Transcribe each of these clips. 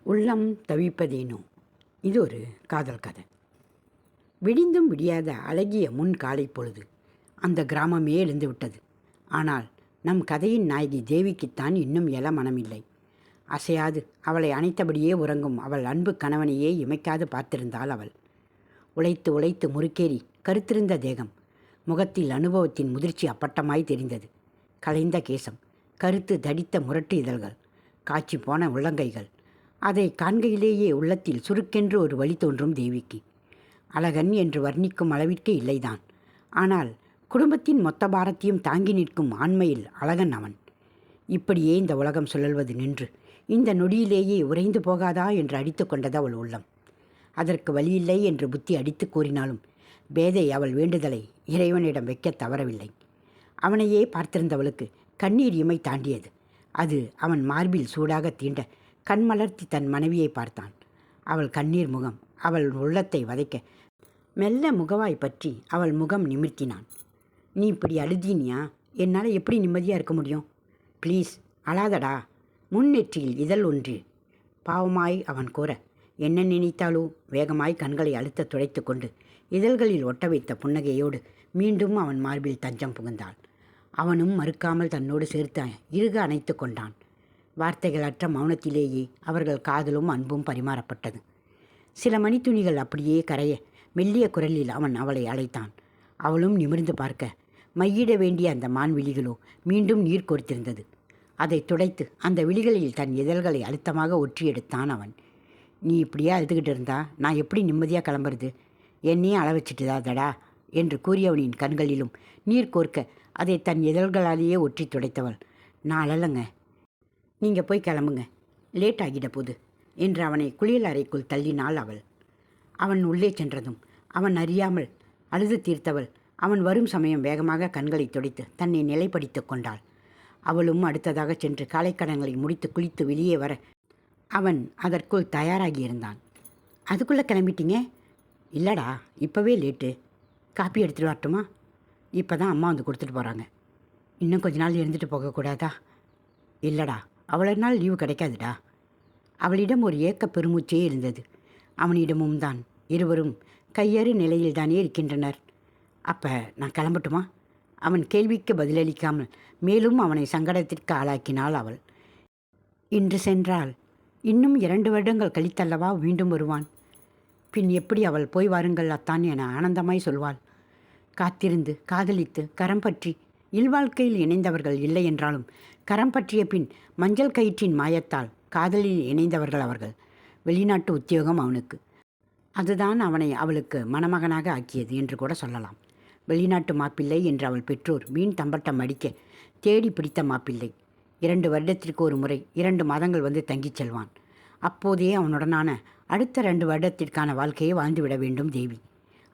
உள்ளம் தவிப்பதேனோ. இது ஒரு காதல் கதை. விடிந்தும் விடியாத அழகிய முன் காலை பொழுது அந்த கிராமமே எழுந்து விட்டது. ஆனால் நம் கதையின் நாயகி தேவிக்குத்தான் இன்னும் எழ மனமில்லை. அசையாது அவளை அணைத்தபடியே உறங்கும் அவள் அன்பு கணவனையே இமைக்காது பார்த்திருந்தாள் அவள். உழைத்து உழைத்து முறுக்கேறி கருத்திருந்த தேகம், முகத்தில் அனுபவத்தின் முதிர்ச்சி அப்பட்டமாய் தெரிந்தது. கலைந்த கேசம், கருத்து தடித்த முரட்டு இதழ்கள், காய்ச்சி போன உள்ளங்கைகள். அதை காண்கையிலேயே உள்ளத்தில் சுருக்கென்று ஒரு வழி தோன்றும் தேவிக்கு. அழகன் என்று வர்ணிக்கும் அளவிற்கு இல்லைதான். ஆனால் குடும்பத்தின் மொத்த பாரத்தையும் தாங்கி நிற்கும் ஆண்மையில் அழகன் அவன். இப்படியே இந்த உலகம் சுழல்வது நின்று இந்த நொடியிலேயே உறைந்து போகாதா என்று அடித்து கொண்டது அவள் உள்ளம். அதற்கு வழியில்லை என்று புத்தி அடித்து கூறினாலும் பேதை அவள் வேண்டுதலை இறைவனிடம் வைக்க தவறவில்லை. அவனையே பார்த்திருந்தவளுக்கு கண்ணீர் இமை தாண்டியது. அது அவன் மார்பில் சூடாக தீண்ட கண்மலர்த்தி தன் மனைவியை பார்த்தான். அவள் கண்ணீர் முகம் அவள் உள்ளத்தை வதைக்க மெல்ல முகவாய் பற்றி அவள் முகம் நிமிர்த்தினான். நீ இப்படி அழுதினியா? என்னால் எப்படி நிம்மதியாக இருக்க முடியும்? ப்ளீஸ் அழாதடா. முன்னெற்றியில் இதழ் ஒன்று பாவமாய் அவன் கூற, என்ன நினைத்தாலோ வேகமாய் கண்களை அழுத்த துடைத்து கொண்டு இதழ்களில் ஒட்ட வைத்த புன்னகையோடு மீண்டும் அவன் மார்பில் தஞ்சம் புகுந்தாள். அவனும் மறுக்காமல் தன்னோடு சேர்த்து இறுக அணைத்து கொண்டான். வார்த்தைகளற்ற மௌனத்திலேயே அவர்கள் காதலும் அன்பும் பரிமாறப்பட்டது. சில மணித்துணிகள் அப்படியே கரைய மெல்லிய குரலில் அவன் அவளை அழைத்தான். அவளும் நிமிர்ந்து பார்க்க மையிட வேண்டிய அந்த மான் விழிகளோ மீண்டும் நீர் கோர்த்திருந்தது. அதை துடைத்து அந்த விழிகளில் தன் இதழ்களை அழுத்தமாக ஒற்றி எடுத்தான் அவன். நீ இப்படியே அழுதுகிட்டு இருந்தா நான் எப்படி நிம்மதியாக கிளம்புறது? என்னையே அள வச்சுட்டுதாதடா என்று கூறியவனின் கண்களிலும் நீர் கோர்க்க அதை தன் இதழ்களாலேயே ஒற்றி துடைத்தவள், நான் அழலைங்க, நீங்கள் போய் கிளம்புங்க, லேட் ஆகிட போது என்று அவனை குளியல் அறைக்குள் தள்ளினாள் அவள். அவன் உள்ளே சென்றதும் அவன் அறியாமல் அழுது தீர்த்தவள் அவன் வரும் சமயம் வேகமாக கண்களை துடைத்து தன்னை நிலைப்படுத்தி கொண்டாள். அவளும் அடுத்ததாக சென்று காலைக்கடன்களை முடித்து குளித்து வெளியே வர அவன் அதற்குள் தயாராகியிருந்தான். அதுக்குள்ளே கிளம்பிட்டீங்க? இல்லைடா, இப்போவே லேட்டு. காப்பி எடுத்துகிட்டு வரட்டுமா? இப்போ தான் அம்மா வந்து கொடுத்துட்டு போகிறாங்க. இன்னும் கொஞ்ச நாள் இருந்துட்டு போகக்கூடாதா? இல்லைடா, அவ்வளோ நாள் லீவு கிடைக்காதுடா. அவளிடம் ஒரு ஏக்க பெருமூச்சே இருந்தது. அவனிடமும் தான். இருவரும் கையறு நிலையில்தானே இருக்கின்றனர். அப்போ நான் கிளம்பட்டுமா? அவன் கேள்விக்கு பதிலளிக்காமல் மேலும் அவனை சங்கடத்திற்கு ஆளாக்கினாள் அவள். இன்று சென்றால் இன்னும் 2 வருடங்கள் கழித்தல்லவா மீண்டும் வருவான். பின் எப்படி அவள் போய் வாருங்கள் அத்தான் என ஆனந்தமாய் சொல்வாள். காத்திருந்து காதலித்து கரம் பற்றி இல்வாழ்க்கையில் இணைந்தவர்கள் இல்லை என்றாலும் கரம் பற்றிய பின் மஞ்சள் கயிற்றின் மாயத்தால் காதலில் இணைந்தவர்கள் அவர்கள். வெளிநாட்டு உத்தியோகம் அவனுக்கு. அதுதான் அவனை அவளுக்கு மணமகனாக ஆக்கியது என்று கூட சொல்லலாம். வெளிநாட்டு மாப்பிள்ளை என்று அவள் பெற்றோர் வீண் தம்பட்டம் அடிக்க தேடி பிடித்த மாப்பிள்ளை. 2 வருடத்திற்கு ஒரு முறை 2 மாதங்கள் வந்து தங்கிச் செல்வான். அப்போதே அவனுடனான அடுத்த 2 வருடத்திற்கான வாழ்க்கையை வாழ்ந்துவிட வேண்டும் தேவி.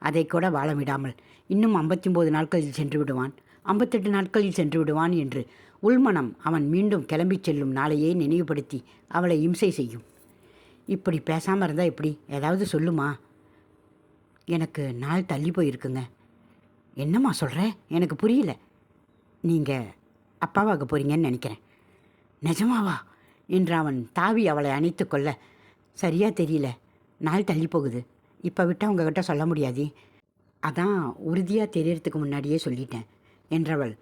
அதை கூட வாழ விடாமல் இன்னும் 59 நாட்களில் சென்று விடுவான், 58 நாட்களில் சென்று விடுவான் என்று உள்மனம் அவன் மீண்டும் கிளம்பி செல்லும் நாளையே நினைவுபடுத்தி அவளை இம்சை செய்யும். இப்படி பேசாமல் இருந்தால் எப்படி? ஏதாவது சொல்லுமா? எனக்கு நாள் தள்ளி போயிருக்குங்க. என்னம்மா சொல்கிற? எனக்கு புரியல. நீங்கள் அப்பாவாக போகிறீங்கன்னு நினைக்கிறேன். நிஜமாவா என்று அவன் தாவி அவளை அணைத்து கொள்ள, சரியாக தெரியல, நாள் தள்ளி போகுது. இப்போ விட்டால் உங்ககிட்ட சொல்ல முடியாது. அதான் உறுதியாக தெரியறதுக்கு முன்னாடியே சொல்லிட்டேன் என்றவள்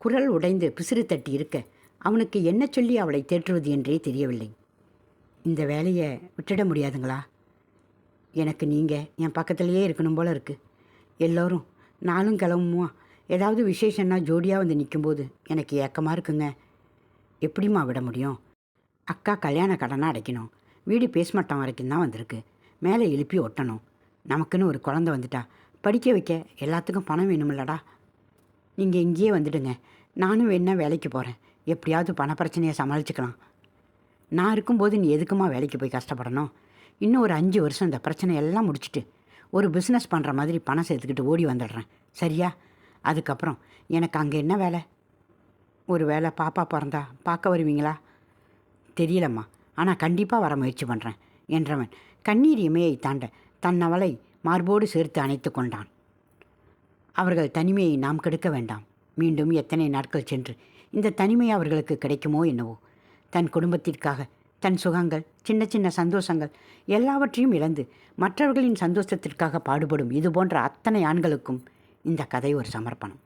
குரல் உடைந்து பிசிறு தட்டி இருக்க அவனுக்கு என்ன சொல்லி அவளை தேற்றுவது என்றே தெரியவில்லை. இந்த வேலையை விட்டுட முடியாதுங்களா? எனக்கு நீங்கள் என் பக்கத்துலேயே இருக்கணும் போல் இருக்குது. எல்லோரும் நானும் கிளம்புமா ஏதாவது விசேஷன்னா ஜோடியாக வந்து நிற்கும்போது எனக்கு ஏக்கமாக இருக்குங்க. எப்படிம்மா விட முடியும்? அக்கா கல்யாண கடனாக அடைக்கணும். வீடு பேஸ்மட்டம் வரைக்கும் தான் வந்திருக்கு. மேலே எழுப்பி ஒட்டணும். நமக்குன்னு ஒரு குழந்தை வந்துட்டா படிக்க வைக்க எல்லாத்துக்கும் பணம் வேணுமில்லடா. நீங்கள் இங்கேயே வந்துடுங்க. நானும் வேணா வேலைக்கு போகிறேன். எப்படியாவது பண பிரச்சனையை சமாளிச்சுக்கலாம். நான் இருக்கும்போது நீ எதுக்குமா வேலைக்கு போய் கஷ்டப்படணும்? இன்னும் ஒரு 5 வருஷம் இந்த பிரச்சனை எல்லாம் முடிச்சுட்டு ஒரு பிஸ்னஸ் பண்ணுற மாதிரி பணம் சேர்த்துக்கிட்டு ஓடி வந்துடுறேன், சரியா? அதுக்கப்புறம் எனக்கு அங்கே என்ன வேலை? ஒரு வேளை பாப்பா பிறந்தா பார்க்க வருவீங்களா? தெரியலம்மா, ஆனால் கண்டிப்பாக வர முயற்சி பண்ணுறேன் என்றவன் கண்ணீர் இமையை தாண்ட தன் அவளை மார்போடு சேர்த்து அணைத்து கொண்டான். அவர்கள் தனிமையை நாம் கெடுக்க வேண்டாம். மீண்டும் எத்தனை நாட்கள் சென்று இந்த தனிமை அவர்களுக்கு கிடைக்குமோ என்னவோ. தன் குடும்பத்திற்காக தன் சுகங்கள், சின்ன சின்ன சந்தோஷங்கள் எல்லாவற்றையும் இழந்து மற்றவர்களின் சந்தோஷத்திற்காக பாடுபடும் இது போன்ற அத்தனை ஆண்களுக்கும் இந்த கதை ஒரு சமர்ப்பணம்.